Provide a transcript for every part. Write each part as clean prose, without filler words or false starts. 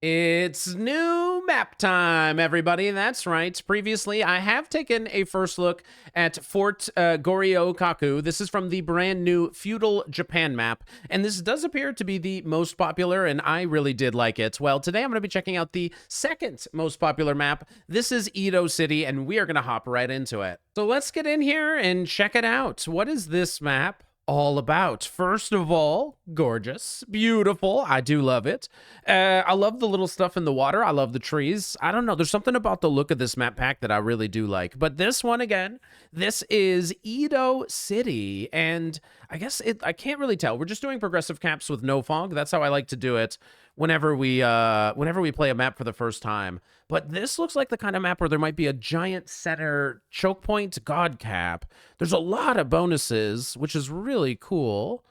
It's new map time, everybody. That's right. Previously, I have taken a first look at Fort Goryokaku. This is from the brand new Feudal Japan Map, and this does appear to be the most popular, and I really did like it. Well, today I'm going to be checking out the second most popular map. This is Edo City, and we are going to hop right into it. So let's get in here and check it out. What is this map all about? First of all, gorgeous, beautiful. I do love it. I love the little stuff in the water. I love the trees. I don't know. There's something about the look of this map pack that I really do like. But this one, again, this is Edo City. And I guess I can't really tell. We're just doing progressive caps with no fog. That's how I like to do it whenever we play a map for the first time. But this looks like the kind of map where there might be a giant center choke point god cap. There's a lot of bonuses, which is really cool.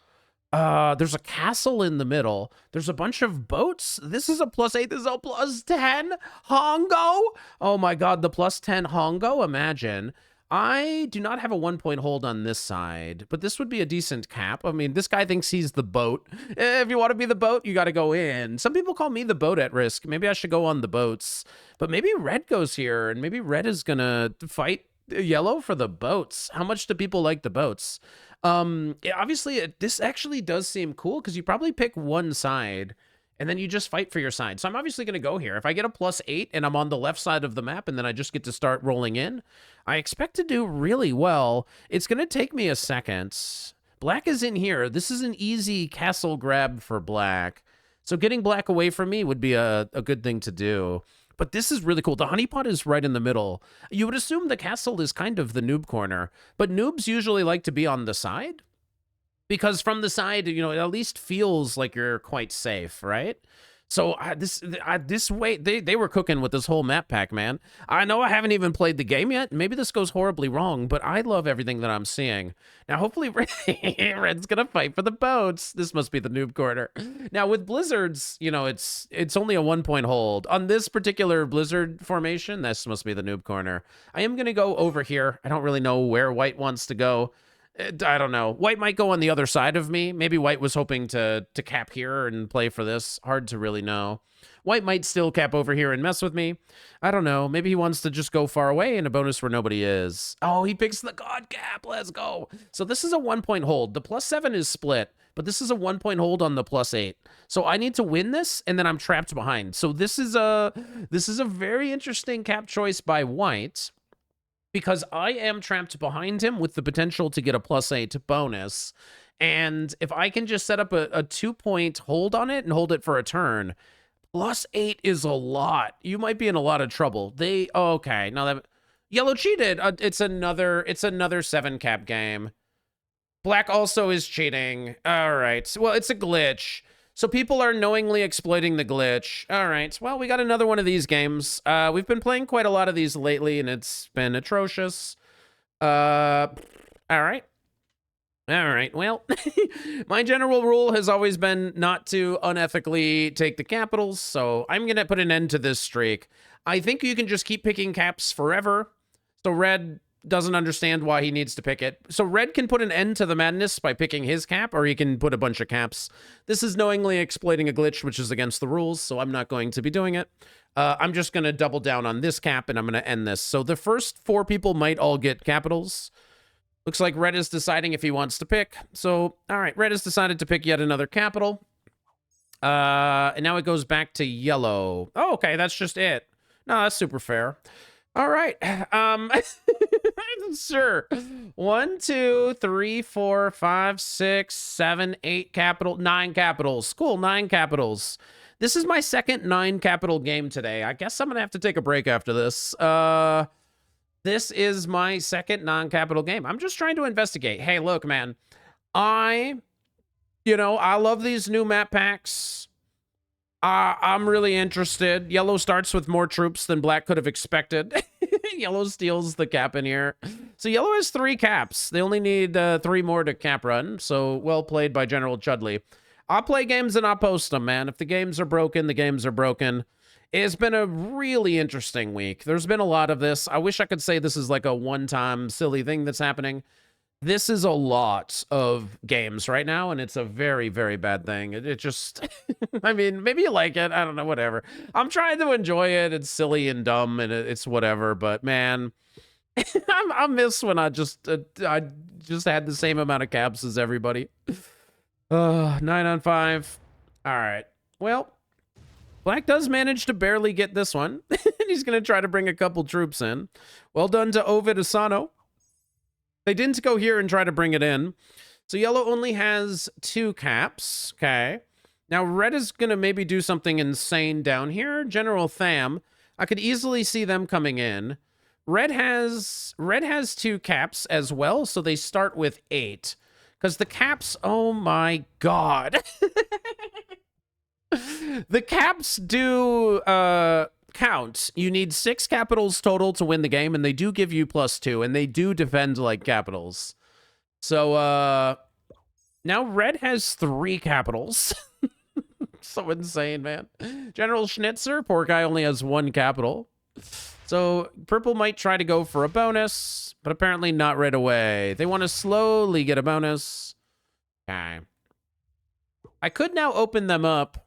There's a castle in the middle. There's a bunch of boats. This is a +8. This is a +10 Hongo. Oh my god, the +10 Hongo. Imagine. I do not have a 1-point hold on this side, but this would be a decent cap. I mean, this guy thinks he's the boat. If you want to be the boat, you got to go in. Some people call me the boat at risk. Maybe I should go on the boats, but maybe red goes here, and maybe red is going to fight yellow for the boats. How much do people like the boats? Obviously, this actually does seem cool because you probably pick one side and then you just fight for your side. So I'm obviously going to go here. If I get a +8 and I'm on the left side of the map and then I just get to start rolling in, I expect to do really well. It's going to take me a second. Black is in here. This is an easy castle grab for black. So getting black away from me would be a good thing to do. But this is really cool. The honeypot is right in the middle. You would assume the castle is kind of the noob corner, but noobs usually like to be on the side. Because from the side, you know, it at least feels like you're quite safe, right? So this way, they were cooking with this whole map pack, man. I know I haven't even played the game yet. Maybe this goes horribly wrong, but I love everything that I'm seeing. Now, hopefully, Red's gonna fight for the boats. This must be the noob corner. Now, with blizzards, you know, it's only a 1-point hold. On this particular blizzard formation, this must be the noob corner. I am gonna go over here. I don't really know where white wants to go. I don't know. White might go on the other side of me. Maybe white was hoping to cap here and play for this. Hard to really know. White might still cap over here and mess with me. I don't know. Maybe he wants to just go far away in a bonus where nobody is. Oh, he picks the god cap. Let's go. So this is a 1-point hold. The +7 is split, but this is a 1-point hold on the +8. So I need to win this, and then I'm trapped behind. So this is a very interesting cap choice by white, because I am trapped behind him with the potential to get a +8 bonus. And if I can just set up a 2-point hold on it and hold it for a turn, +8 is a lot. You might be in a lot of trouble. Okay, now that yellow cheated. It's another 7 cap game. Black also is cheating. All right. Well, it's a glitch. So people are knowingly exploiting the glitch. All right, well, we got another one of these games. We've been playing quite a lot of these lately, and it's been atrocious. All right. Well, my general rule has always been not to unethically take the capitals, so I'm going to put an end to this streak. I think you can just keep picking caps forever. So red doesn't understand why he needs to pick it. So red can put an end to the madness by picking his cap, or he can put a bunch of caps. This is knowingly exploiting a glitch, which is against the rules, so I'm not going to be doing it. I'm just going to double down on this cap, and I'm going to end this. So the first 4 people might all get capitals. Looks like red is deciding if he wants to pick. So, all right, red has decided to pick yet another capital. And now it goes back to yellow. Oh, okay, that's just it. No, that's super fair. All right. Sure. 1, 2, 3, 4, 5, 6, 7, 8 capital, 9 capitals. Cool, 9 capitals. This is my second 9 capital game today. I guess I'm gonna have to take a break after this. This is my second non-capital game. I'm just trying to investigate. Hey, look, man. I love these new map packs. I'm really interested. Yellow starts with more troops than black could have expected. Yellow steals the cap in here. So yellow has 3 caps. They only need 3 more to cap run. So well played by General Chudley. I'll play games and I'll post them, man. If the games are broken, the games are broken. It's been a really interesting week. There's been a lot of this. I wish I could say this is like a one-time silly thing that's happening. This is a lot of games right now, and it's a very, very bad thing. It just, I mean, maybe you like it. I don't know, whatever. I'm trying to enjoy it. It's silly and dumb, and it's whatever. But man, I miss when I just had the same amount of caps as everybody. 9 on 5. All right. Well, Black does manage to barely get this one. And he's going to try to bring a couple troops in. Well done to Ovid Asano. They didn't go here and try to bring it in. So yellow only has 2 caps. Okay. Now red is going to maybe do something insane down here. General Tham. I could easily see them coming in. Red has 2 caps as well, so they start with 8. Because the caps, oh my god. The caps do count. You need 6 capitals total to win the game, and they do give you +2, and they do defend like capitals. So now red has 3 capitals. So insane, man. General Schnitzer, poor guy, only has 1 capital. So purple might try to go for a bonus, but apparently not right away. They want to slowly get a bonus. Okay. I could now open them up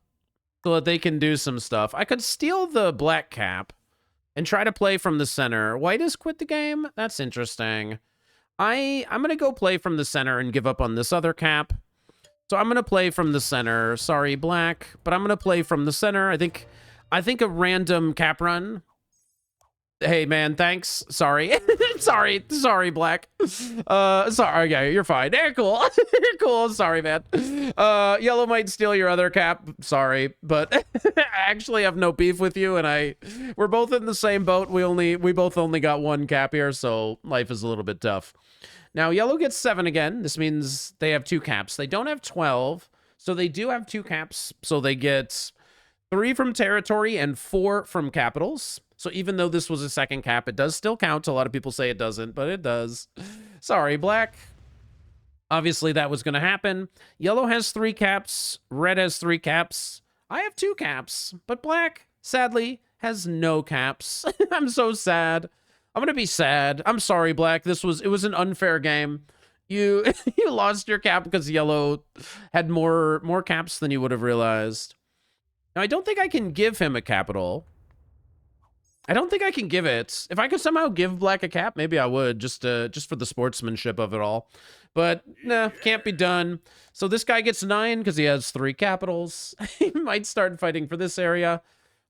so that they can do some stuff. I could steal the black cap and try to play from the center. White has quit the game? That's interesting. I'm going to go play from the center and give up on this other cap. So I'm going to play from the center. Sorry, black, but I'm going to play from the center. I think a random cap run. Hey, man, thanks. Sorry. Sorry, black. Sorry, okay, you're fine. You're cool. You're cool. Sorry, man. Yellow might steal your other cap. Sorry, but I actually have no beef with you, and we're both in the same boat. We both only got 1 cap here, so life is a little bit tough. Now, yellow gets 7 again. This means they have 2 caps. They don't have 12, so they do have 2 caps, so they get 3 from territory and 4 from capitals. So even though this was a 2nd cap, it does still count. A lot of people say it doesn't, but it does. Sorry, black. Obviously, that was going to happen. Yellow has 3 caps. Red has 3 caps. I have 2 caps, but black, sadly, has no caps. I'm so sad. I'm going to be sad. I'm sorry, black. It was an unfair game. You lost your cap because yellow had more caps than you would have realized. Now, I don't think I can give him a capital. I don't think I can give it. If I could somehow give black a cap, maybe I would, just for the sportsmanship of it all. But, nah, can't be done. So this guy gets 9 because he has 3 capitals. He might start fighting for this area.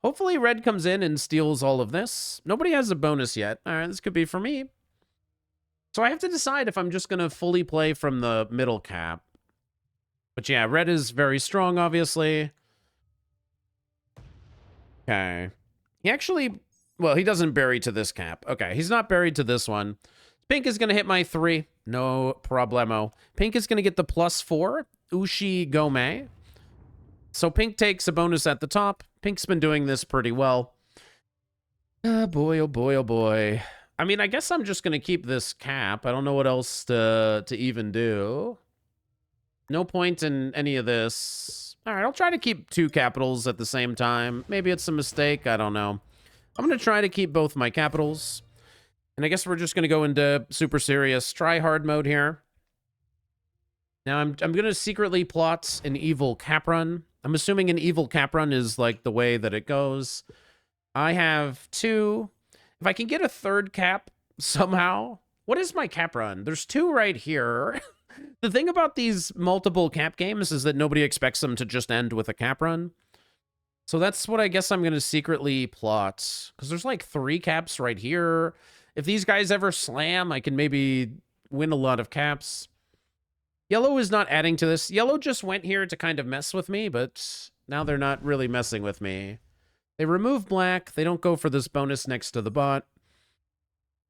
Hopefully red comes in and steals all of this. Nobody has a bonus yet. All right, this could be for me. So I have to decide if I'm just going to fully play from the middle cap. But yeah, red is very strong, obviously. Okay. He actually... Well, he doesn't bury to this cap. Okay, he's not buried to this one. Pink is going to hit my 3. No problemo. Pink is going to get the +4. Ushi Gome. So pink takes a bonus at the top. Pink's been doing this pretty well. Oh boy, oh boy, oh boy. I mean, I guess I'm just going to keep this cap. I don't know what else to even do. No point in any of this. All right, I'll try to keep 2 capitals at the same time. Maybe it's a mistake. I don't know. I'm going to try to keep both my capitals. And I guess we're just going to go into super serious try-hard mode here. Now, I'm going to secretly plot an evil cap run. I'm assuming an evil cap run is like the way that it goes. I have 2. If I can get a 3rd cap somehow... What is my cap run? There's 2 right here. The thing about these multiple cap games is that nobody expects them to just end with a cap run. So that's what I guess I'm going to secretly plot. Because there's like 3 caps right here. If these guys ever slam, I can maybe win a lot of caps. Yellow is not adding to this. Yellow just went here to kind of mess with me, but now they're not really messing with me. They remove black. They don't go for this bonus next to the bot.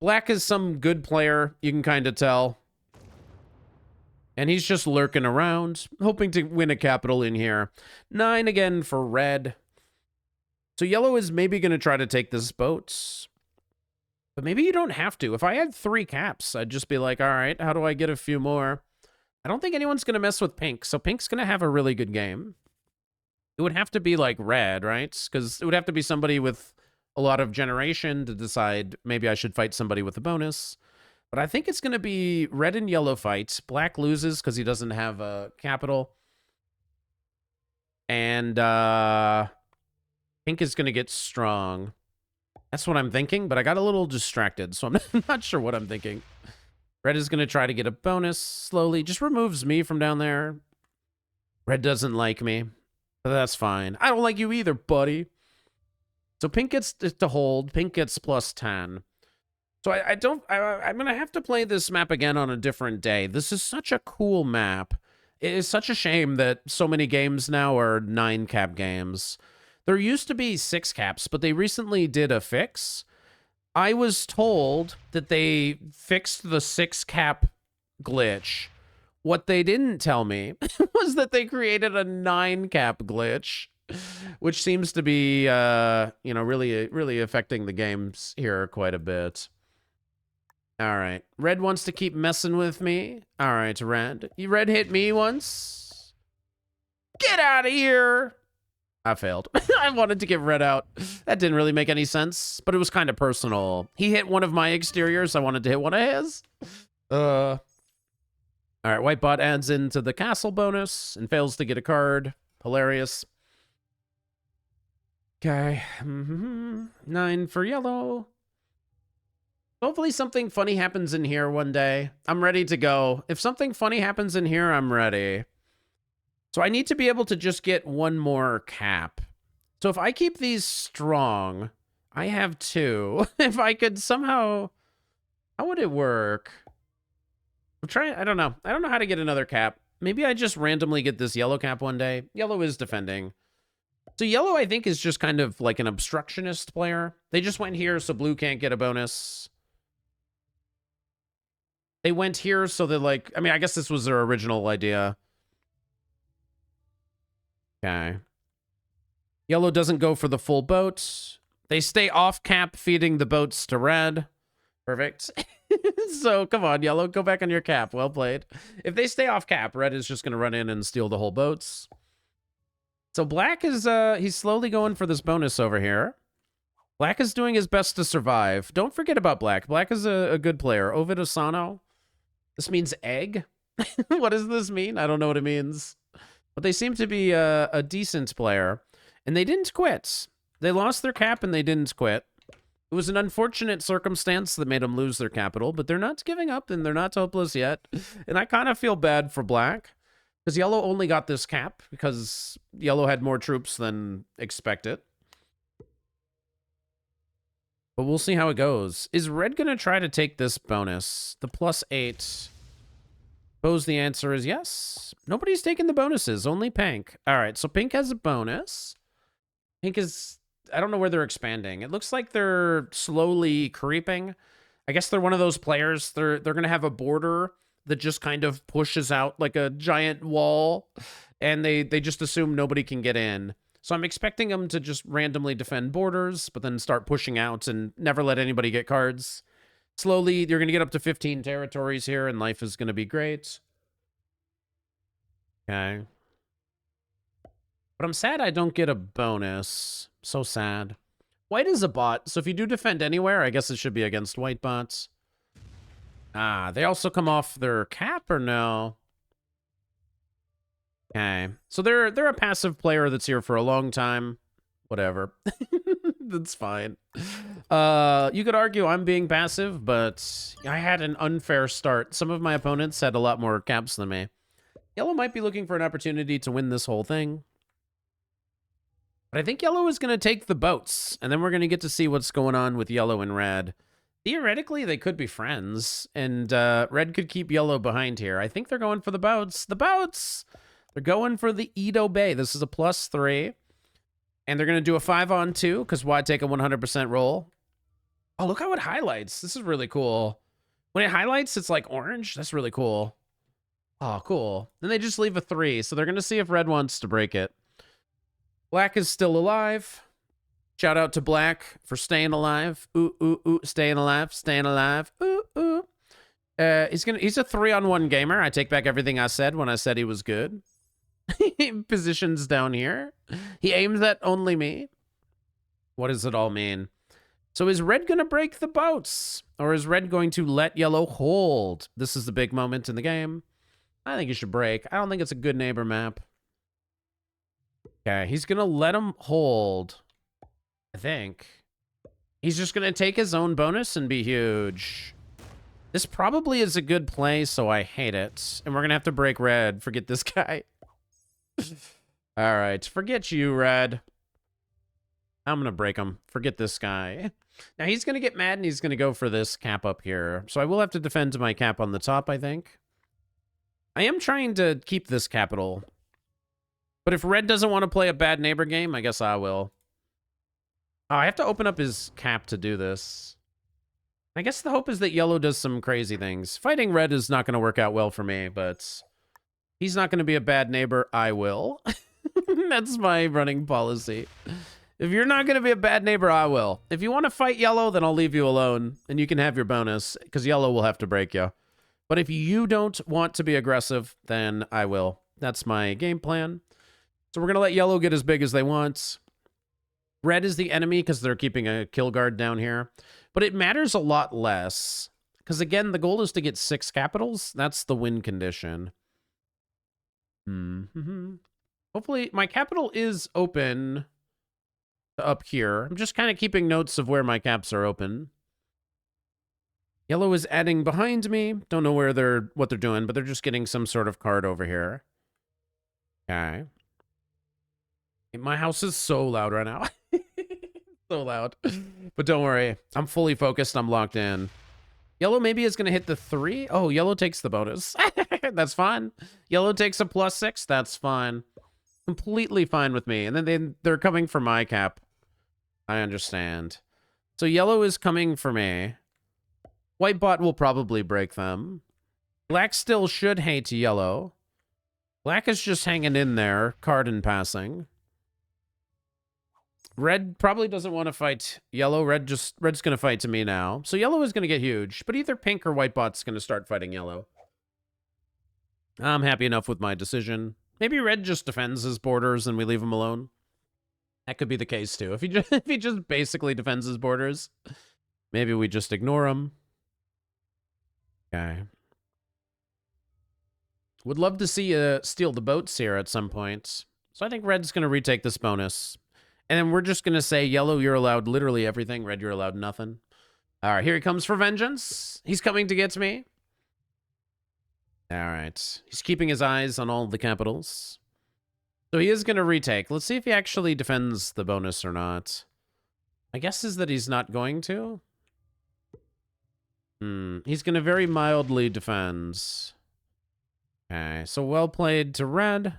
Black is some good player, you can kind of tell. And he's just lurking around, hoping to win a capital in here. 9 again for red. So yellow is maybe going to try to take this boat. But maybe you don't have to. If I had 3 caps, I'd just be like, all right, how do I get a few more? I don't think anyone's going to mess with pink, so pink's going to have a really good game. It would have to be like red, right? Because it would have to be somebody with a lot of generation to decide maybe I should fight somebody with a bonus. But I think it's going to be red and yellow fights. Black loses because he doesn't have a capital. And pink is going to get strong. That's what I'm thinking, but I got a little distracted, so I'm not sure what I'm thinking. Red is going to try to get a bonus slowly. Just removes me from down there. Red doesn't like me, but that's fine. I don't like you either, buddy. So pink gets to hold. Pink gets plus 10. So I'm going to have to play this map again on a different day. This is such a cool map. It is such a shame that so many games now are 9-cap games. There used to be 6 caps, but they recently did a fix. I was told that they fixed the 6-cap glitch. What they didn't tell me was that they created a 9-cap glitch, which seems to be, you know, really affecting the games here quite a bit. All right. Red wants to keep messing with me. All right, Red. Red hit me once. Get out of here. I failed. I wanted to get Red out. That didn't really make any sense, but it was kind of personal. He hit one of my exteriors. I wanted to hit one of his. All right, white bot adds into the castle bonus and fails to get a card. Hilarious. Okay. 9 for yellow. Hopefully something funny happens in here one day. I'm ready to go. If something funny happens in here, I'm ready. So I need to be able to just get one more cap. So if I keep these strong, I have 2. If I could somehow... How would it work? I'm trying... I don't know. I don't know how to get another cap. Maybe I just randomly get this yellow cap one day. Yellow is defending. So yellow, I think, is just kind of like an obstructionist player. They just went here so blue can't get a bonus. They went here so they're like... I mean, I guess this was their original idea. Okay. Yellow doesn't go for the full boat. They stay off cap, feeding the boats to red. Perfect. So, come on, yellow, go back on your cap. Well played. If they stay off cap, red is just going to run in and steal the whole boats. So black is, he's slowly going for this bonus over here. Black is doing his best to survive. Don't forget about black. Black is a good player. Ovid Asano. This means egg. What does this mean? I don't know what it means. But they seem to be a decent player. And they didn't quit. They lost their cap and they didn't quit. It was an unfortunate circumstance that made them lose their capital, but they're not giving up and they're not hopeless yet. And I kind of feel bad for black. Because yellow only got this cap because yellow had more troops than expected. But we'll see how it goes. Is red going to try to take this bonus? The +8. Suppose the answer is yes. Nobody's taking the bonuses, only pink. All right, so pink has a bonus. Pink is, I don't know where they're expanding. It looks like they're slowly creeping. I guess they're one of those players. They're going to have a border that just kind of pushes out like a giant wall, and they just assume nobody can get in. So I'm expecting them to just randomly defend borders, but then start pushing out and never let anybody get cards. Slowly, you're going to get up to 15 territories here, and life is going to be great. Okay. But I'm sad I don't get a bonus. So sad. White is a bot, so if you do defend anywhere, I guess it should be against white bots. Ah, they also come off their cap, or no? Okay. So they're a passive player that's here for a long time. Whatever. That's fine. You could argue I'm being passive, but I had an unfair start. Some of my opponents had a lot more caps than me. Yellow might be looking for an opportunity to win this whole thing. But I think yellow is going to take the boats, and then we're going to get to see what's going on with yellow and red. Theoretically, they could be friends, and red could keep yellow behind here. I think they're going for the boats. The boats! They're going for the Edo Bay. This is a +3. And they're going to do a 5-on-2, because why take a 100% roll? Oh, look how it highlights. This is really cool. When it highlights, it's like orange. That's really cool. Oh, cool. Then they just leave a 3, so they're going to see if red wants to break it. Black is still alive. Shout out to black for staying alive. Ooh, ooh, ooh. Staying alive. Staying alive. Ooh, ooh. He's a 3-on-1 gamer. I take back everything I said when I said he was good. Positions down here. He aims at only me. What does it all mean? So is red going to break the boats? Or is red going to let yellow hold? This is the big moment in the game. I think you should break. I don't think it's a good neighbor map. Okay, he's going to let him hold. I think. He's just going to take his own bonus and be huge. This probably is a good play, so I hate it. And we're going to have to break red. Forget this guy. All right, forget you, red. I'm going to break him. Forget this guy. Now, he's going to get mad, and he's going to go for this cap up here. So I will have to defend my cap on the top, I think. I am trying to keep this capital. But if red doesn't want to play a bad neighbor game, I guess I will. Oh, I have to open up his cap to do this. I guess the hope is that yellow does some crazy things. Fighting red is not going to work out well for me, but he's not going to be a bad neighbor. I will. That's my running policy. If you're not going to be a bad neighbor, I will. If you want to fight yellow, then I'll leave you alone, and you can have your bonus, because yellow will have to break you. But if you don't want to be aggressive, then I will. That's my game plan. So we're going to let yellow get as big as they want. Red is the enemy because they're keeping a kill guard down here. But it matters a lot less. Because, again, the goal is to get 6 capitals. That's the win condition. Hopefully, my capital is open up here. I'm just kind of keeping notes of where my caps are open. Yellow is adding behind me. Don't know what they're doing, but they're just getting some sort of card over here. Okay. My house is so loud right now. So loud. But don't worry. I'm fully focused. I'm locked in. Yellow maybe is going to hit the 3. Oh, yellow takes the bonus. That's fine. Yellow takes a +6. That's fine. Completely fine with me. And then they're coming for my cap. I understand. So yellow is coming for me. White bot will probably break them. Black still should hate yellow. Black is just hanging in there, card and passing. Red probably doesn't want to fight yellow. Red's going to fight to me now. So yellow is going to get huge, but either pink or white bot's going to start fighting yellow. I'm happy enough with my decision. Maybe red just defends his borders and we leave him alone. That could be the case too. If he just basically defends his borders, maybe we just ignore him. Okay. Would love to see you steal the boats here at some point. So I think red's going to retake this bonus. And then we're just going to say, yellow, you're allowed literally everything. Red, you're allowed nothing. All right, here he comes for vengeance. He's coming to get me. All right. He's keeping his eyes on all the capitals. So he is going to retake. Let's see if he actually defends the bonus or not. My guess is that he's not going to. He's going to very mildly defend. Okay, so well played to red.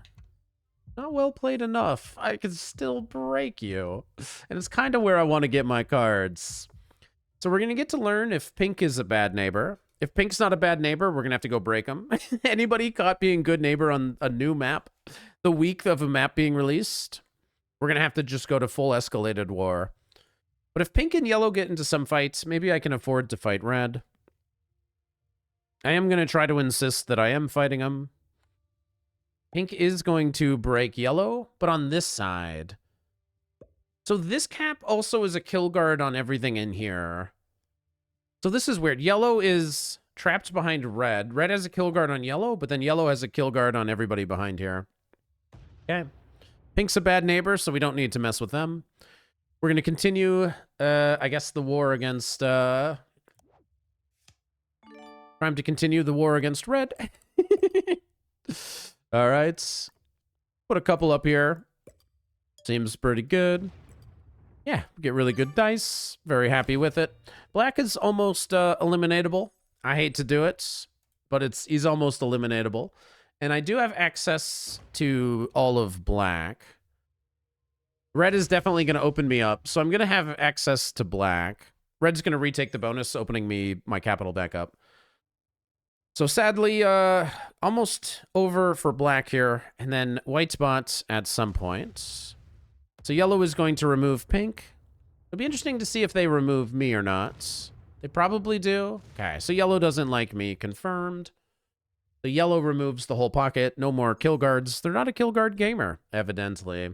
Not well played enough. I can still break you. And it's kind of where I want to get my cards. So we're going to get to learn if pink is a bad neighbor. If pink's not a bad neighbor, we're going to have to go break them. Anybody caught being good neighbor on a new map? The week of a map being released? We're going to have to just go to full escalated war. But if pink and yellow get into some fights, maybe I can afford to fight red. I am going to try to insist that I am fighting them. Pink is going to break yellow, but on this side. So this cap also is a kill guard on everything in here. So this is weird. Yellow is trapped behind red. Red has a kill guard on yellow, but then yellow has a kill guard on everybody behind here. Okay. Pink's a bad neighbor, so we don't need to mess with them. We're going to continue, I guess, the war against... Time to continue the war against red. All right. Put a couple up here. Seems pretty good. Yeah, get really good dice. Very happy with it. Black is almost eliminatable. I hate to do it, but he's almost eliminatable. And I do have access to all of black. Red is definitely going to open me up, so I'm going to have access to black. Red's going to retake the bonus, opening my capital back up. So sadly, almost over for black here, and then white spot at some point. So yellow is going to remove pink. It'll be interesting to see if they remove me or not. They probably do. Okay, so yellow doesn't like me. Confirmed. The yellow removes the whole pocket. No more kill guards. They're not a kill guard gamer, evidently.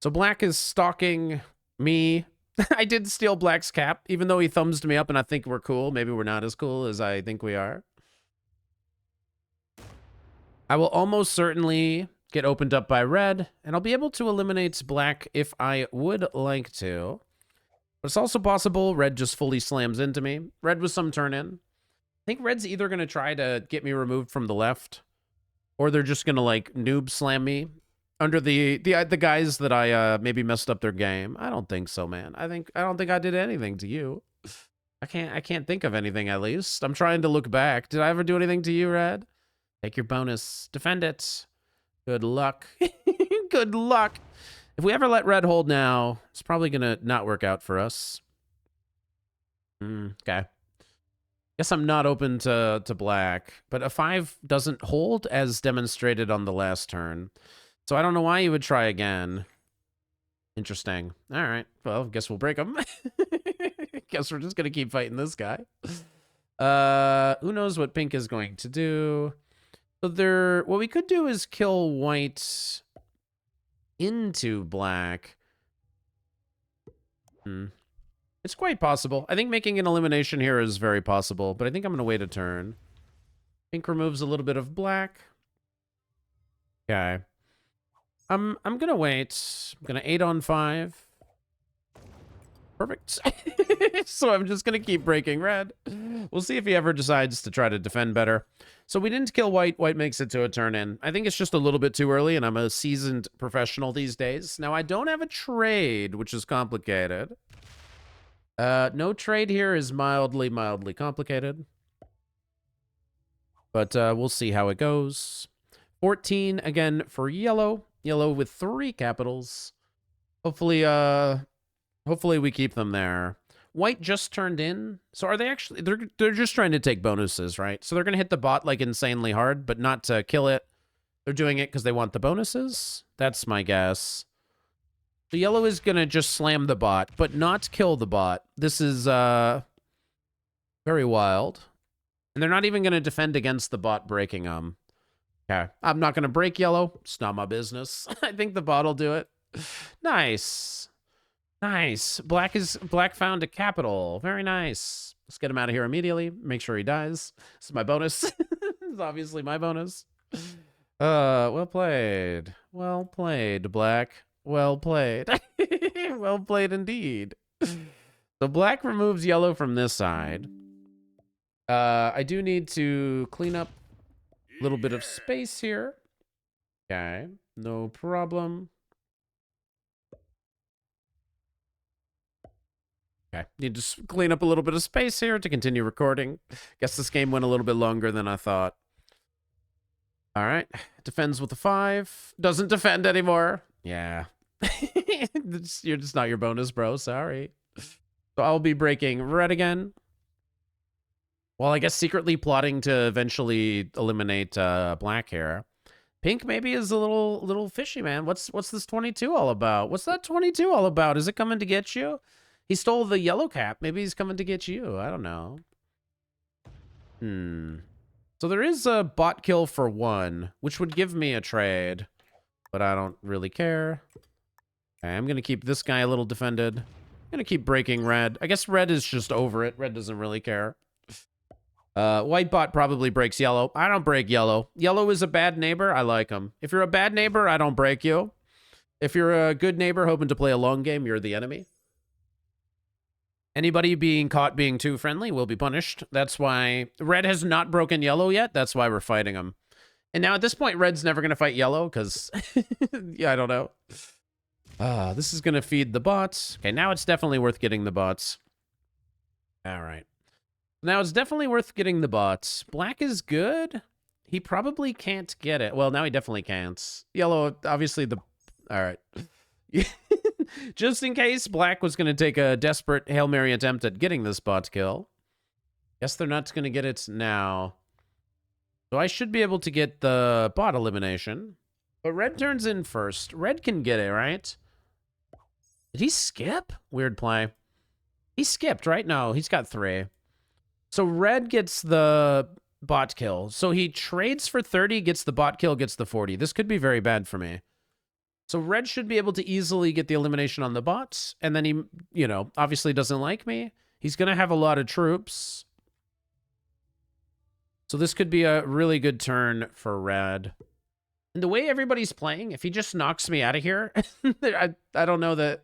So black is stalking me I did steal Black's cap, even though he thumbs me up and I think we're cool. Maybe we're not as cool as I think we are. I will almost certainly get opened up by red, and I'll be able to eliminate black if I would like to. But it's also possible red just fully slams into me. Red with some turn in. I think red's either going to try to get me removed from the left, or they're just going to, like, noob slam me under the guys that I maybe messed up their game. I don't think so, man. I don't think I did anything to you. I can't think of anything, at least. I'm trying to look back. Did I ever do anything to you, red? Take your bonus. Defend it. Good luck. Good luck. If we ever let red hold now, it's probably going to not work out for us. Okay. Guess I'm not open to black. But a 5 doesn't hold as demonstrated on the last turn. So I don't know why you would try again. Interesting. All right. Well, guess we'll break them. Guess we're just going to keep fighting this guy. Who knows what pink is going to do. So what we could do is kill white into black. It's quite possible. I think making an elimination here is very possible, but I think I'm going to wait a turn. Pink removes a little bit of black. Okay. I'm going to wait. I'm going to 8 on 5. Perfect. So I'm just going to keep breaking red. We'll see if he ever decides to try to defend better. So we didn't kill white. White makes it to a turn in. I think it's just a little bit too early, and I'm a seasoned professional these days. Now, I don't have a trade, which is complicated. No trade here is mildly complicated. But we'll see how it goes. 14, again, for yellow. Yellow with 3 capitals. Hopefully we keep them there. White just turned in. So are they actually... They're just trying to take bonuses, right? So they're going to hit the bot, like, insanely hard, but not to kill it. They're doing it because they want the bonuses? That's my guess. So yellow is going to just slam the bot, but not kill the bot. This is very wild. And they're not even going to defend against the bot breaking them. Okay. I'm not going to break yellow. It's not my business. I think the bot will do it. Nice. Nice. Black found a capital. Very nice. Let's get him out of here immediately. Make sure he dies. This is my bonus. This is obviously my bonus. Well played. Well played, Black. Well played. Well played indeed. So black removes yellow from this side. I do need to clean up a little bit of space here. Okay. No problem. Okay, need to clean up a little bit of space here to continue recording. Guess this game went a little bit longer than I thought. All right, defends with a 5. Doesn't defend anymore. Yeah. You're just not your bonus, bro. Sorry. So I'll be breaking red again. Well, I guess secretly plotting to eventually eliminate black here. Pink maybe is a little fishy, man. What's this 22 all about? What's that 22 all about? Is it coming to get you? He stole the yellow cap. Maybe he's coming to get you. I don't know. So there is a bot kill for 1, which would give me a trade. But I don't really care. Okay, I'm going to keep this guy a little defended. I'm going to keep breaking red. I guess red is just over it. Red doesn't really care. White bot probably breaks yellow. I don't break yellow. Yellow is a bad neighbor. I like him. If you're a bad neighbor, I don't break you. If you're a good neighbor hoping to play a long game, you're the enemy. Anybody being caught being too friendly will be punished. That's why red has not broken yellow yet. That's why we're fighting him. And now at this point, red's never going to fight yellow because, yeah, I don't know. This is going to feed the bots. Okay, now it's definitely worth getting the bots. All right. Now it's definitely worth getting the bots. Black is good. He probably can't get it. Well, now he definitely can't. Yellow, obviously the... All right. Just in case black was going to take a desperate Hail Mary attempt at getting this bot kill. Guess they're not going to get it now. So I should be able to get the bot elimination. But red turns in first. Red can get it, right? Did he skip? Weird play. He skipped, right? No, he's got 3. So red gets the bot kill. So he trades for 30, gets the bot kill, gets the 40. This could be very bad for me. So red should be able to easily get the elimination on the bots, and then he, you know, obviously doesn't like me. He's going to have a lot of troops. So this could be a really good turn for red. And the way everybody's playing, if he just knocks me out of here, I don't know that...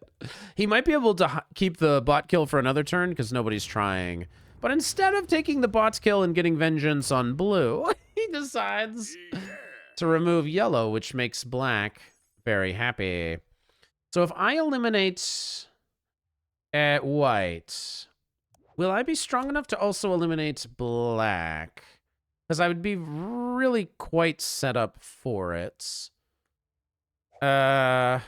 He might be able to keep the bot kill for another turn because nobody's trying. But instead of taking the bot's kill and getting vengeance on blue, he decides to remove yellow, which makes black very happy. So if I eliminate white, will I be strong enough to also eliminate black? Because I would be really quite set up for it. So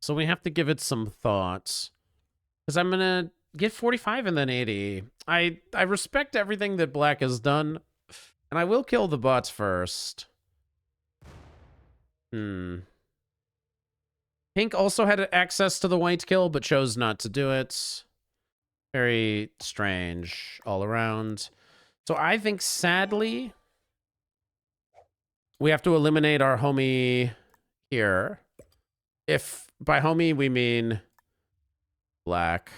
we have to give it some thought. Because I'm going to get 45 and then 80. I respect everything that black has done. And I will kill the bots first. Pink also had access to the white kill, but chose not to do it. Very strange all around. So I think, sadly, we have to eliminate our homie here. If by homie we mean black.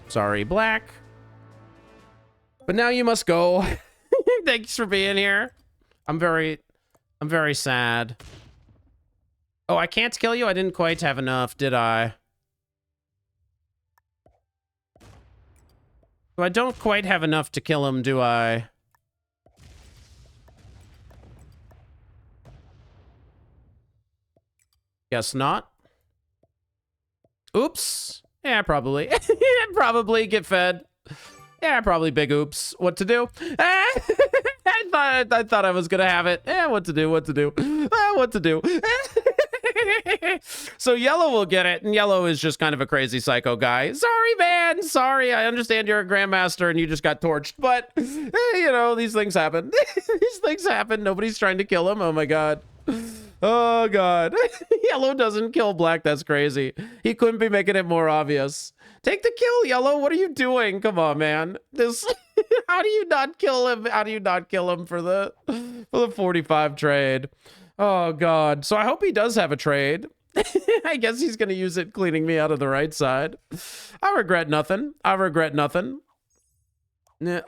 Sorry, black. But now you must go. Thanks for being here. I'm very sad. Oh, I can't kill you? I didn't quite have enough, did I? So I don't quite have enough to kill him, do I? Guess not. Oops. Yeah, probably. Probably get fed. Yeah, probably big oops. What to do? I thought I was gonna have it. What to do? What to do? What to do? So yellow will get it, and yellow is just kind of a crazy psycho guy. Sorry, man. Sorry. I understand you're a grandmaster and you just got torched, but you know, these things happen. These things happen. Nobody's trying to kill him. Oh my god. Oh god. Yellow doesn't kill black. That's crazy. He couldn't be making it more obvious. Take the kill, yellow. What are you doing? Come on, man. This how do you not kill him? How do you not kill him for the 45 trade? Oh god. So I hope he does have a trade. I guess he's gonna use it cleaning me out of the right side. I regret nothing. I regret nothing.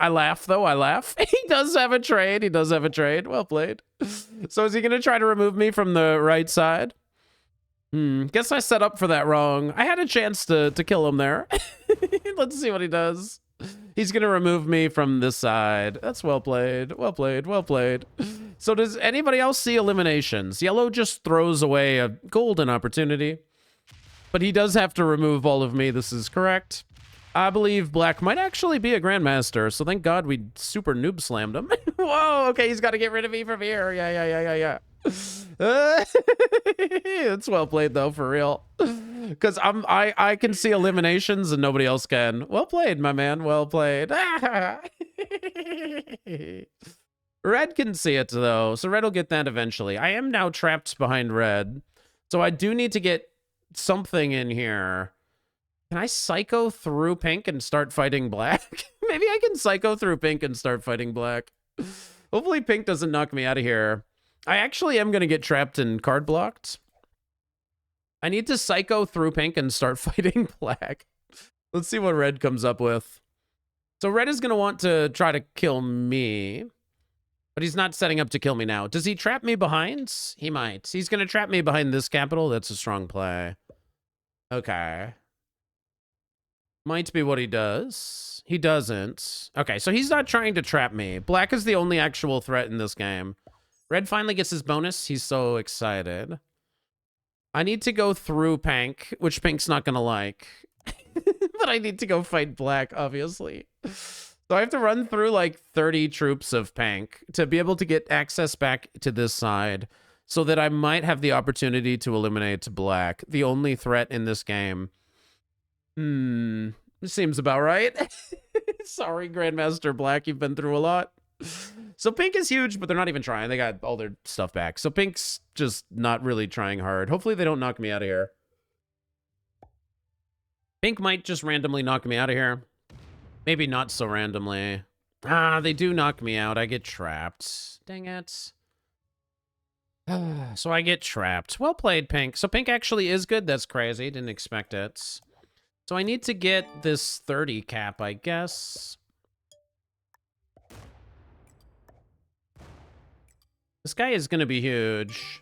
I laugh, though. I laugh. He does have a trade. He does have a trade. Well played. So is he going to try to remove me from the right side? Guess I set up for that wrong. I had a chance to kill him there. Let's see what he does. He's going to remove me from this side. That's well played. Well played. Well played. So does anybody else see eliminations? Yellow just throws away a golden opportunity. But he does have to remove all of me. This is correct. I believe black might actually be a grandmaster, so thank God we super noob slammed him. Whoa, okay, he's got to get rid of me from here. Yeah. It's well played, though, for real. Because I can see eliminations and nobody else can. Well played, my man. Well played. Red can see it, though, so red will get that eventually. I am now trapped behind red, so I do need to get something in here. Can I psycho through pink and start fighting black? Maybe I can psycho through pink and start fighting black. Hopefully pink doesn't knock me out of here. I actually am going to get trapped and card blocked. I need to psycho through pink and start fighting black. Let's see what red comes up with. So red is going to want to try to kill me. But he's not setting up to kill me now. Does he trap me behind? He might. He's going to trap me behind this capital. That's a strong play. Okay. Might be what he does. He doesn't. Okay, so he's not trying to trap me. Black is the only actual threat in this game. Red finally gets his bonus. He's so excited. I need to go through pink, which pink's not going to like. But I need to go fight black, obviously. So I have to run through like 30 troops of pink to be able to get access back to this side so that I might have the opportunity to eliminate black, the only threat in this game. Seems about right. Sorry, Grandmaster Black, you've been through a lot. So pink is huge, but they're not even trying. They got all their stuff back. So pink's just not really trying hard. Hopefully they don't knock me out of here. Pink might just randomly knock me out of here. Maybe not so randomly. Ah, they do knock me out. I get trapped. Dang it. So I get trapped. Well played, Pink. So Pink actually is good. That's crazy. Didn't expect it. So I need to get this 30 cap, I guess. This guy is going to be huge.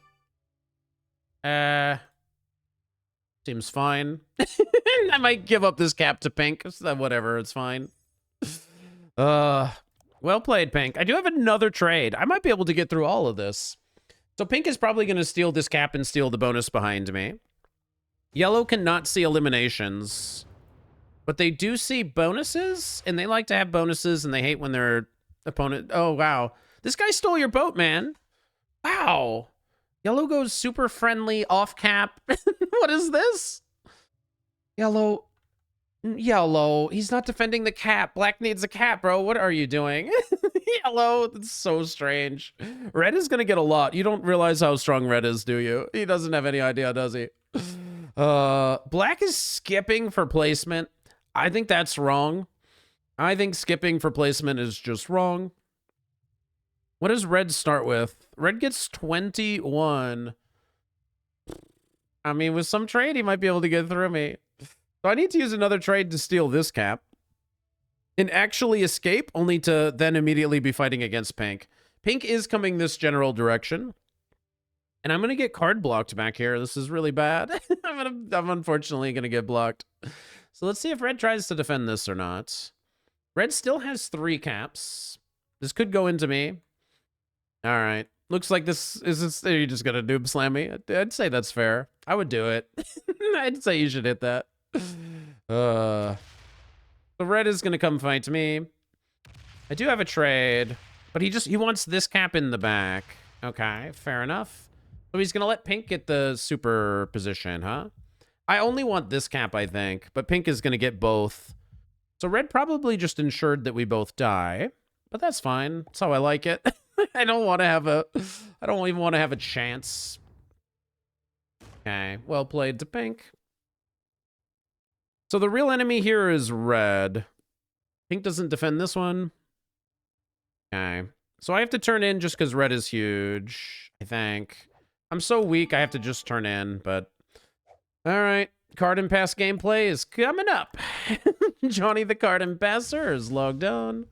Seems fine. I might give up this cap to Pink. Whatever, it's fine. Well played, Pink. I do have another trade. I might be able to get through all of this. So Pink is probably going to steal this cap and steal the bonus behind me. Yellow cannot see eliminations, but they do see bonuses, and they like to have bonuses, and they hate when their opponent... Oh, wow. This guy stole your boat, man. Wow. Yellow goes super friendly, off cap. What is this? Yellow. He's not defending the cap. Black needs a cap, bro. What are you doing? Yellow. That's so strange. Red is going to get a lot. You don't realize how strong Red is, do you? He doesn't have any idea, does he? Black is skipping for placement. I think that's wrong. I think skipping for placement is just wrong. What does Red start with? Red gets 21. I mean, with some trade, he might be able to get through me. So I need to use another trade to steal this cap. And actually escape, only to then immediately be fighting against Pink. Pink is coming this general direction. And I'm going to get card blocked back here. This is really bad. I'm unfortunately going to get blocked. So let's see if Red tries to defend this or not. Red still has 3 caps. This could go into me. All right. Looks like this is... Are you just going to noob slam me? I'd say that's fair. I would do it. I'd say you should hit that. So Red is going to come fight me. I do have a trade, but he wants this cap in the back. Okay, fair enough. So he's going to let Pink get the super position, huh? I only want this cap, I think, but Pink is going to get both. So Red probably just ensured that we both die, but that's fine. That's how I like it. I don't even want to have a chance. Okay, well played to Pink. So the real enemy here is Red. Pink doesn't defend this one. Okay. So I have to turn in just because Red is huge, I think. I'm so weak, I have to just turn in, but... Alright, card and pass gameplay is coming up. Johnny the card and passer is logged on.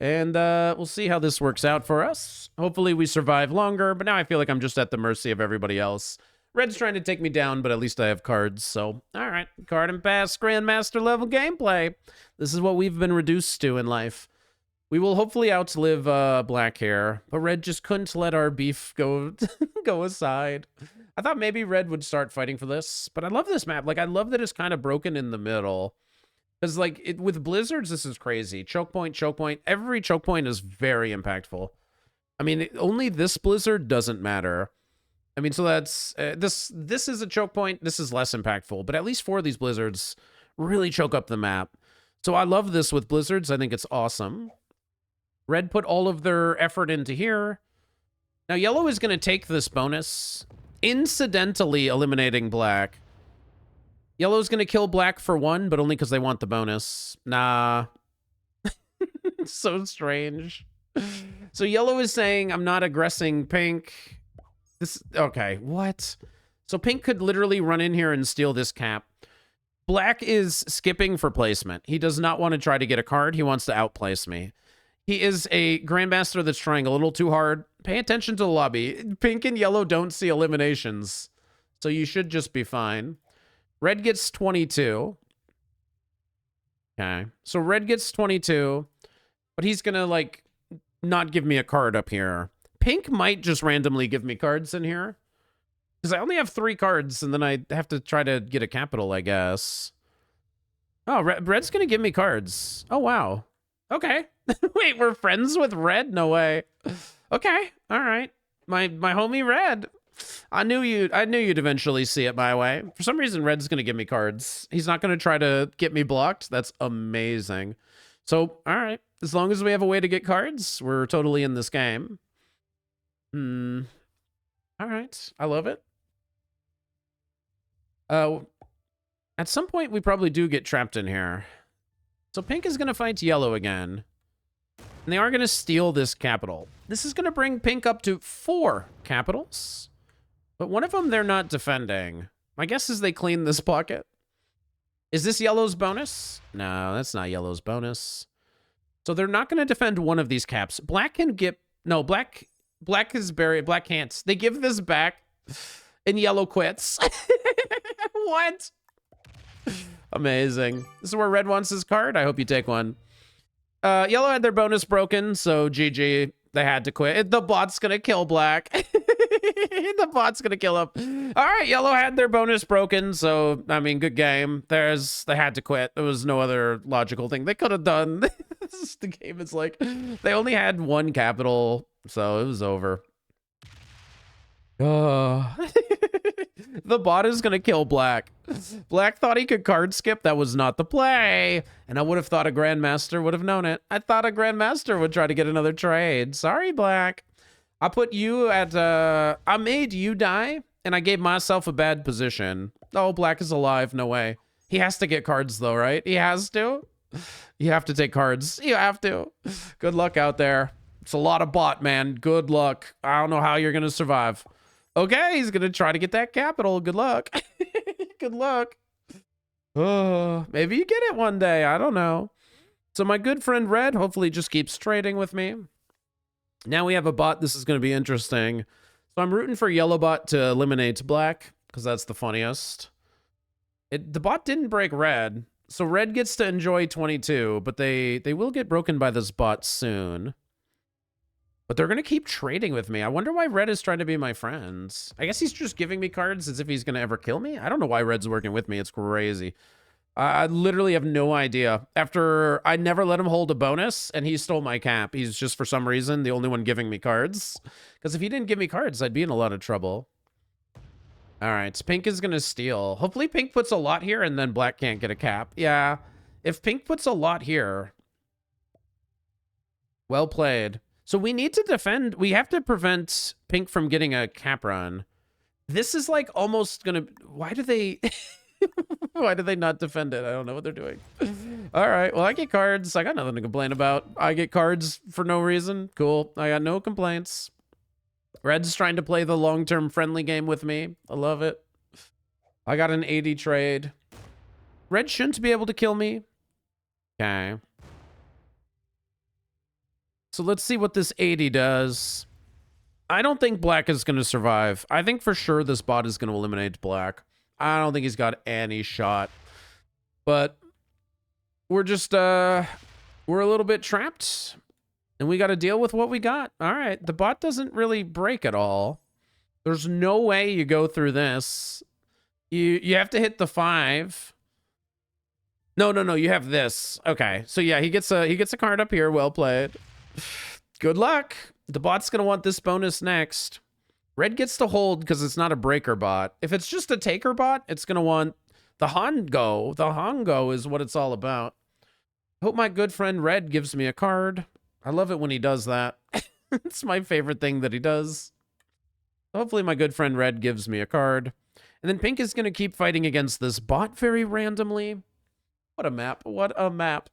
And we'll see how this works out for us. Hopefully we survive longer, but now I feel like I'm just at the mercy of everybody else. Red's trying to take me down, but at least I have cards, so... Alright, card and pass Grandmaster level gameplay. This is what we've been reduced to in life. We will hopefully outlive Black here, but Red just couldn't let our beef go aside. I thought maybe Red would start fighting for this, but I love this map. Like, I love that it's kind of broken in the middle. Because, like, with Blizzards, this is crazy. Choke point, choke point. Every choke point is very impactful. I mean, only this Blizzard doesn't matter. I mean, so that's... this is a choke point. This is less impactful. But at least 4 of these Blizzards really choke up the map. So I love this with Blizzards. I think it's awesome. Red put all of their effort into here. Now, Yellow is going to take this bonus, incidentally eliminating Black. Yellow's going to kill Black for 1, but only because they want the bonus. Nah. It's so strange. So Yellow is saying, I'm not aggressing Pink. Okay, what? So Pink could literally run in here and steal this cap. Black is skipping for placement. He does not want to try to get a card. He wants to outplace me. He is a Grandmaster that's trying a little too hard. Pay attention to the lobby. Pink and Yellow don't see eliminations, so you should just be fine. Red gets 22. Okay, so Red gets 22, but he's gonna, like, not give me a card up here. Pink might just randomly give me cards in here, because I only have 3 cards, and then I have to try to get a capital, I guess. Oh, Red's gonna give me cards. Oh, wow. Okay. Wait, we're friends with Red? No way. Okay, all right. My homie Red. I knew you'd eventually see it my way. For some reason, Red's gonna give me cards. He's not gonna try to get me blocked. That's amazing. So, all right. As long as we have a way to get cards, we're totally in this game. All right. I love it. At some point, we probably do get trapped in here. So pink is going to fight yellow again. And they are going to steal this capital. This is going to bring pink up to 4 capitals. But one of them they're not defending. My guess is they clean this pocket. Is this yellow's bonus? No, that's not yellow's bonus. So they're not going to defend one of these caps. Black can get... No, black is buried. Black can't. They give this back, and yellow quits. What? Amazing. This is where red wants his card. I hope you take one. Yellow had their bonus broken, so GG. They had to quit. The bot's gonna kill black. The bot's gonna kill him. All right, yellow had their bonus broken, so, I mean, good game. They had to quit. There was no other logical thing they could have done. The game is like, they only had 1 capital, so it was over. Oh. The bot is gonna kill black. Black thought he could card skip. That was not the play. And I would have thought a Grandmaster would have known it. I thought a Grandmaster would try to get another trade. Sorry, black. I put you at, I made you die, and I gave myself a bad position. Oh, black is alive. No way. He has to get cards, though, right? He has to? You have to take cards. You have to. Good luck out there. It's a lot of bot, man. Good luck. I don't know how you're going to survive. Okay, he's going to try to get that capital. Good luck. Good luck. Oh, maybe you get it one day. I don't know. So my good friend Red hopefully just keeps trading with me. Now we have a bot. This is going to be interesting. So I'm rooting for yellow bot to eliminate black because that's the funniest. The bot didn't break red. So red gets to enjoy 22, but they will get broken by this bot soon. But they're going to keep trading with me. I wonder why red is trying to be my friends. I guess he's just giving me cards as if he's going to ever kill me. I don't know why red's working with me. It's crazy. I literally have no idea. After I never let him hold a bonus, and he stole my cap. He's just, for some reason, the only one giving me cards. Because if he didn't give me cards, I'd be in a lot of trouble. All right, so pink is going to steal. Hopefully pink puts a lot here, and then black can't get a cap. Yeah, if pink puts a lot here... Well played. So we need to defend. We have to prevent pink from getting a cap run. This is like almost gonna... Why do they... Why do they not defend it? I don't know what they're doing. All right. Well, I get cards. I got nothing to complain about. I get cards for no reason. Cool. I got no complaints. Red's trying to play the long-term friendly game with me. I love it. I got an 80 trade. Red shouldn't be able to kill me. Okay. So let's see what this 80 does. I don't think black is going to survive. I think for sure this bot is going to eliminate black. I don't think he's got any shot. But we're just, we're a little bit trapped. And we got to deal with what we got. All right. The bot doesn't really break at all. There's no way you go through this. You have to hit the 5. No. You have this. Okay. So yeah, he gets a card up here. Well played. Good luck. The bot's going to want this bonus next. Red gets to hold because it's not a breaker bot. If it's just a taker bot, it's going to want the Hongo. The Hongo is what it's all about. Hope my good friend Red gives me a card. I love it when he does that. It's my favorite thing that he does. Hopefully my good friend Red gives me a card. And then pink is going to keep fighting against this bot very randomly. What a map. What a map.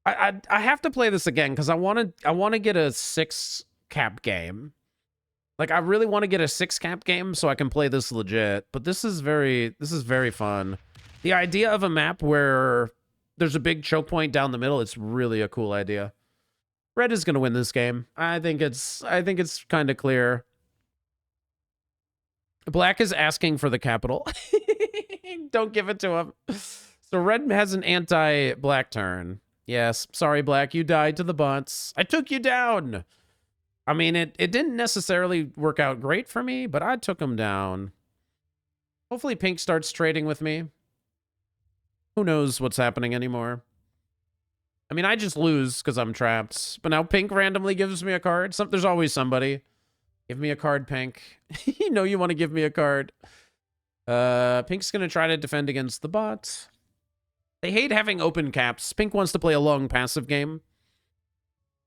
I have to play this again because I want to get a 6 cap game. Like I really want to get a 6 cap game so I can play this legit. But this is very fun. The idea of a map where there's a big choke point down the middle, it's really a cool idea. Red is going to win this game. I think it's kind of clear. Black is asking for the capital. Don't give it to him. So red has an anti-black turn. Yes, sorry, black. You died to the bots. I took you down. I mean, it didn't necessarily work out great for me, but I took him down. Hopefully pink starts trading with me. Who knows what's happening anymore? I mean, I just lose because I'm trapped. But now pink randomly gives me a card. There's always somebody. Give me a card, pink. You know you want to give me a card. Pink's going to try to defend against the bot. They hate having open caps. Pink wants to play a long passive game.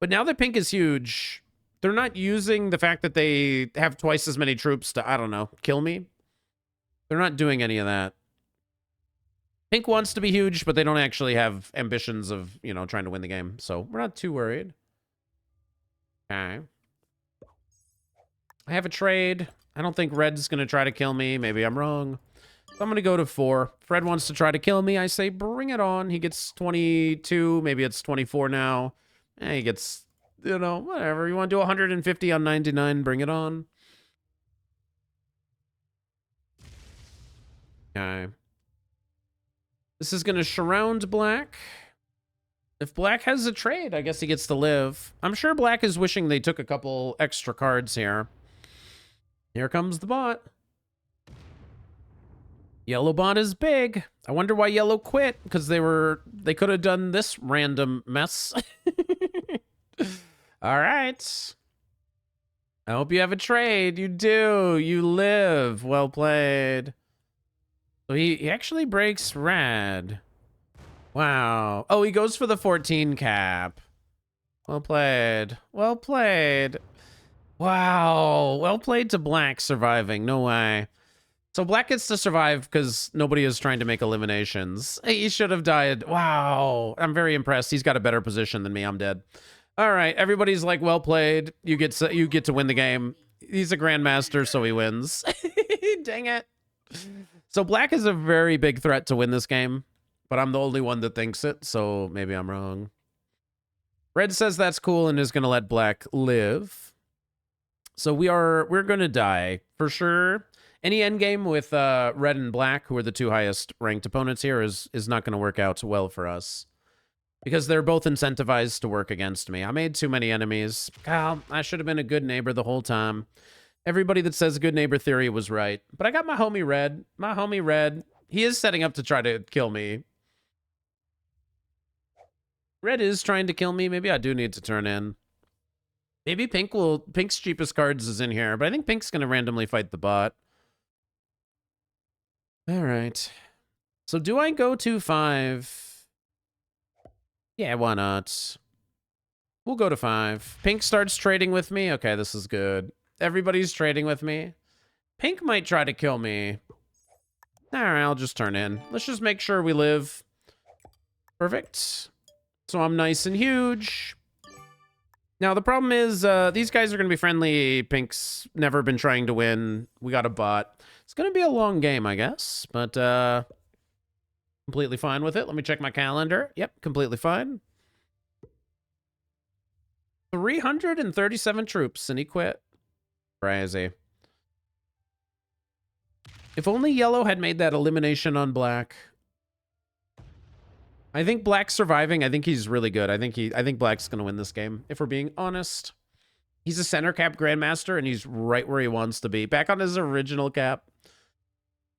But now that Pink is huge, they're not using the fact that they have twice as many troops to, I don't know, kill me. They're not doing any of that. Pink wants to be huge, but they don't actually have ambitions of, you know, trying to win the game. So we're not too worried. Okay. I have a trade. I don't think Red's going to try to kill me. Maybe I'm wrong. I'm going to go to 4. Fred wants to try to kill me. I say, bring it on. He gets 22. Maybe it's 24 now. He gets, you know, whatever. You want to do 150 on 99? Bring it on. Okay. This is going to surround Black. If Black has a trade, I guess he gets to live. I'm sure Black is wishing they took a couple extra cards here. Here comes the bot. Yellow bot is big. I wonder why Yellow quit, because they could have done this random mess. All right. I hope you have a trade. You do. You live. Well played. So he actually breaks Red. Wow. Oh, he goes for the 14 cap. Well played. Well played. Wow. Well played to Black surviving. No way. So Black gets to survive because nobody is trying to make eliminations. He should have died. Wow. I'm very impressed. He's got a better position than me. I'm dead. All right. Everybody's like, well played. You get to win the game. He's a grandmaster, so he wins. Dang it. So Black is a very big threat to win this game, but I'm the only one that thinks it, so maybe I'm wrong. Red says that's cool and is going to let Black live. So we're going to die for sure. Any endgame with Red and Black, who are the two highest ranked opponents here, is not going to work out well for us. Because they're both incentivized to work against me. I made too many enemies. God, I should have been a good neighbor the whole time. Everybody that says good neighbor theory was right. But I got my homie Red. My homie Red. He is setting up to try to kill me. Red is trying to kill me. Maybe I do need to turn in. Maybe Pink's cheapest cards is in here. But I think Pink's going to randomly fight the bot. All right. So do I go to 5? Yeah, why not? We'll go to 5. Pink starts trading with me. Okay, this is good. Everybody's trading with me. Pink might try to kill me. All right, I'll just turn in. Let's just make sure we live. Perfect. So I'm nice and huge. Now, the problem is these guys are going to be friendly. Pink's never been trying to win. We got a bot. It's going to be a long game, I guess, but completely fine with it. Let me check my calendar. Yep, completely fine. 337 troops, and he quit. Crazy. If only Yellow had made that elimination on Black. I think Black's surviving. I think he's really good. I think Black's going to win this game, if we're being honest. He's a center cap grandmaster, and he's right where he wants to be. Back on his original cap.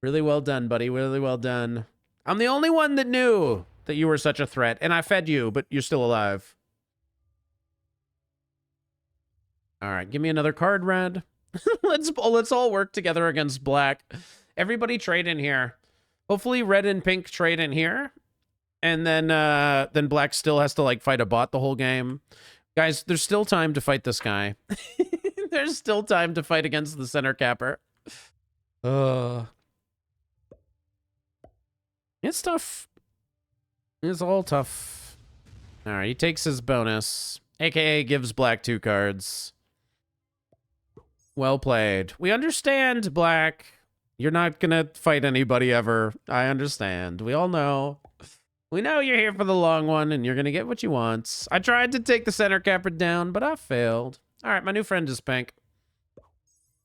Really well done, buddy. Really well done. I'm the only one that knew that you were such a threat, and I fed you, but you're still alive. All right, give me another card, Red. Let's all work together against Black. Everybody trade in here. Hopefully Red and Pink trade in here. And then Black still has to like fight a bot the whole game. Guys, there's still time to fight this guy. There's still time to fight against the center capper. It's tough. It's all tough. All right, he takes his bonus. AKA gives Black 2 cards. Well played. We understand, Black. You're not gonna fight anybody ever. I understand. We all know. We know you're here for the long one, and you're gonna get what you want. I tried to take the center capper down, but I failed. All right, my new friend is Pink.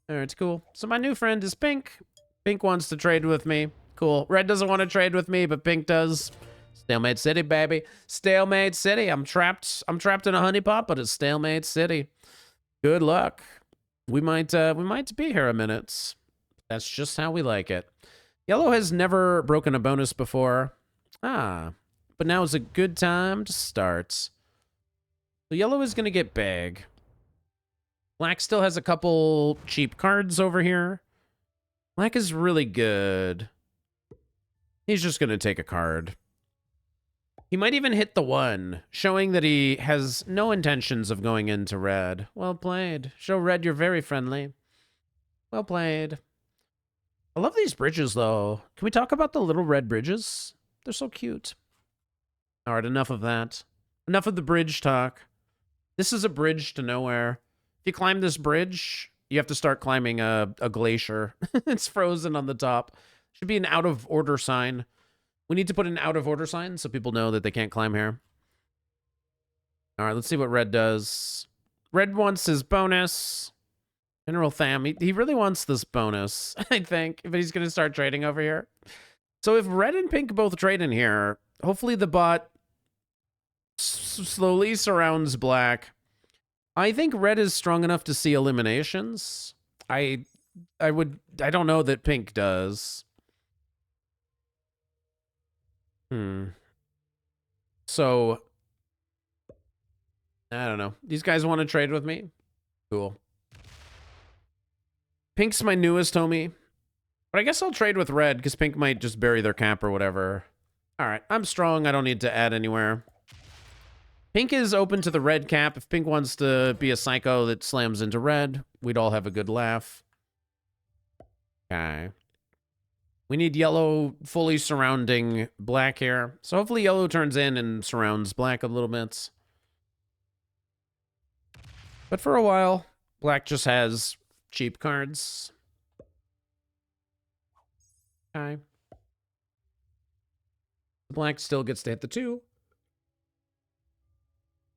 All right, cool. So my new friend is Pink. Pink wants to trade with me. Cool. Red doesn't want to trade with me, but Pink does. Stalemate City, baby. Stalemate City. I'm trapped in a honeypot, but it's Stalemate City. Good luck. We might be here a minute. That's just how we like it. Yellow has never broken a bonus before. But now is a good time to start. So Yellow is going to get big. Black still has a couple cheap cards over here. Black is really good. He's just going to take a card. He might even hit the 1, showing that he has no intentions of going into red. Well played. Show red you're very friendly. Well played. I love these bridges, though. Can we talk about the little red bridges? They're so cute. All right, enough of that. Enough of the bridge talk. This is a bridge to nowhere. If you climb this bridge, you have to start climbing a glacier. It's frozen on the top. Should be an out of order sign. We need to put an out of order sign so people know that they can't climb here. All right, let's see what red does. Red wants his bonus. General Tham, he really wants this bonus, I think, but he's going to start trading over here. So if red and pink both trade in here, hopefully the bot slowly surrounds black. I think red is strong enough to see eliminations. I don't know that pink does. So, I don't know. These guys want to trade with me? Cool. Pink's my newest homie. But I guess I'll trade with red, because pink might just bury their cap or whatever. Alright, I'm strong. I don't need to add anywhere. Pink is open to the red cap. If pink wants to be a psycho that slams into red, we'd all have a good laugh. Okay. We need yellow fully surrounding black here. So hopefully yellow turns in and surrounds black a little bit. But for a while, black just has cheap cards. Okay. Black still gets to hit the 2.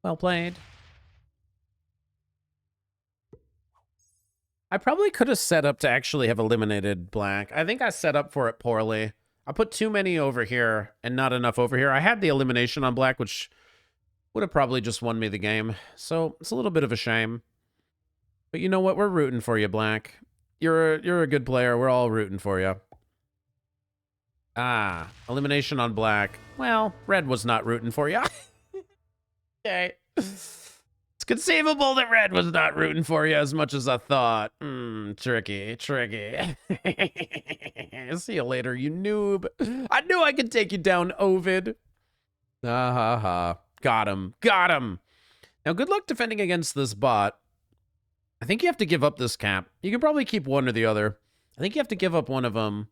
Well played. I probably could have set up to actually have eliminated black. I think I set up for it poorly. I put too many over here and not enough over here. I had the elimination on black, which would have probably just won me the game. So it's a little bit of a shame. But you know what? We're rooting for you, black. You're a good player. We're all rooting for you. Ah, elimination on black. Well, red was not rooting for you. Okay. It's conceivable that red was not rooting for you as much as I thought. Tricky. See you later, you noob. I knew I could take you down, Ovid. Got him. Now, good luck defending against this bot. I think you have to give up this cap. You can probably keep one or the other. I think you have to give up one of them.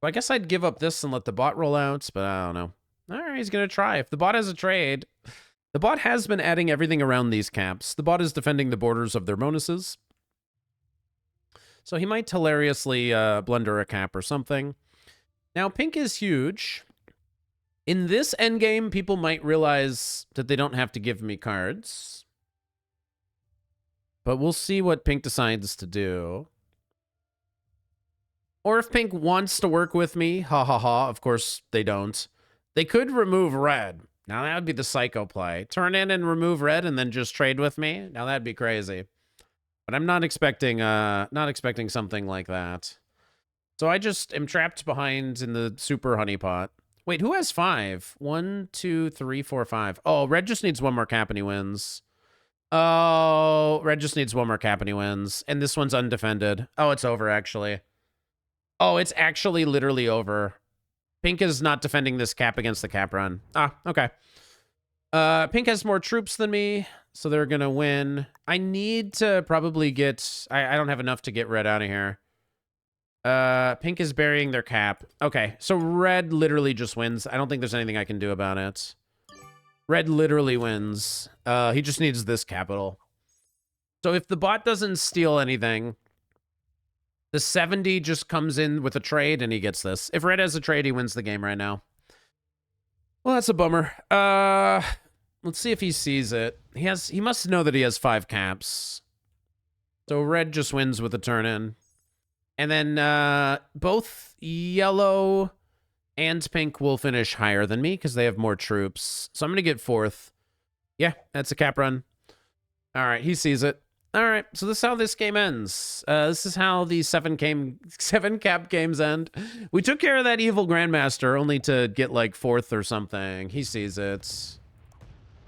Well, I guess I'd give up this and let the bot roll out, but I don't know. All right, he's going to try. If the bot has a trade... The bot has been adding everything around these caps. The bot is defending the borders of their bonuses. So he might hilariously blunder a cap or something. Now, pink is huge. In this endgame, people might realize that they don't have to give me cards. But we'll see what pink decides to do. Or if pink wants to work with me, of course they don't. They could remove red. Now that would be the psycho play. Turn in and remove red and then just trade with me. Now that'd be crazy. But I'm not expecting something like that. So I just am trapped behind in the super honeypot. Wait, who has 5? 1, 2, 3, 4, 5. Oh, red just needs one more cap and he wins. Oh, red just needs one more cap and he wins. And this one's undefended. Oh, it's over actually. Oh, it's actually literally over. Pink is not defending this cap against the cap run. Ah, okay. Pink has more troops than me, so they're going to win. I need to probably get... I don't have enough to get red out of here. Pink is burying their cap. Okay, so red literally just wins. I don't think there's anything I can do about it. Red literally wins. He just needs this capital. So if the bot doesn't steal anything... The 70 just comes in with a trade, and he gets this. If red has a trade, he wins the game right now. Well, that's a bummer. Let's see if he sees it. He must know that he has 5 caps. So red just wins with a turn-in. And then both yellow and pink will finish higher than me, because they have more troops. So I'm going to get 4th. Yeah, that's a cap run. All right, he sees it. All right, so this is how this game ends. This is how the 7 cap games end. We took care of that evil Grandmaster only to get like 4th or something. He sees it.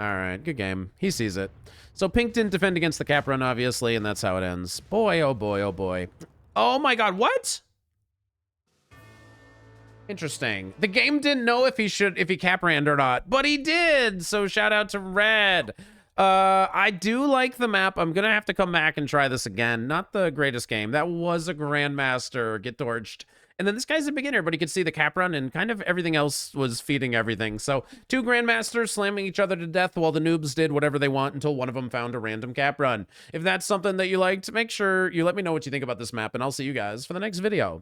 All right, good game. He sees it. So pink didn't defend against the cap run, obviously, and that's how it ends. Boy, oh boy, oh boy. Oh my god, what? Interesting. The game didn't know if he cap ran or not, but he did. So shout out to Red. I do like the map. I'm gonna have to come back and try this again. Not the greatest game. That was a grandmaster. Get torched. And then this guy's a beginner, but he could see the cap run and kind of everything else was feeding everything. So 2 grandmasters slamming each other to death while the noobs did whatever they want until one of them found a random cap run. If that's something that you liked, make sure you let me know what you think about this map, and I'll see you guys for the next video.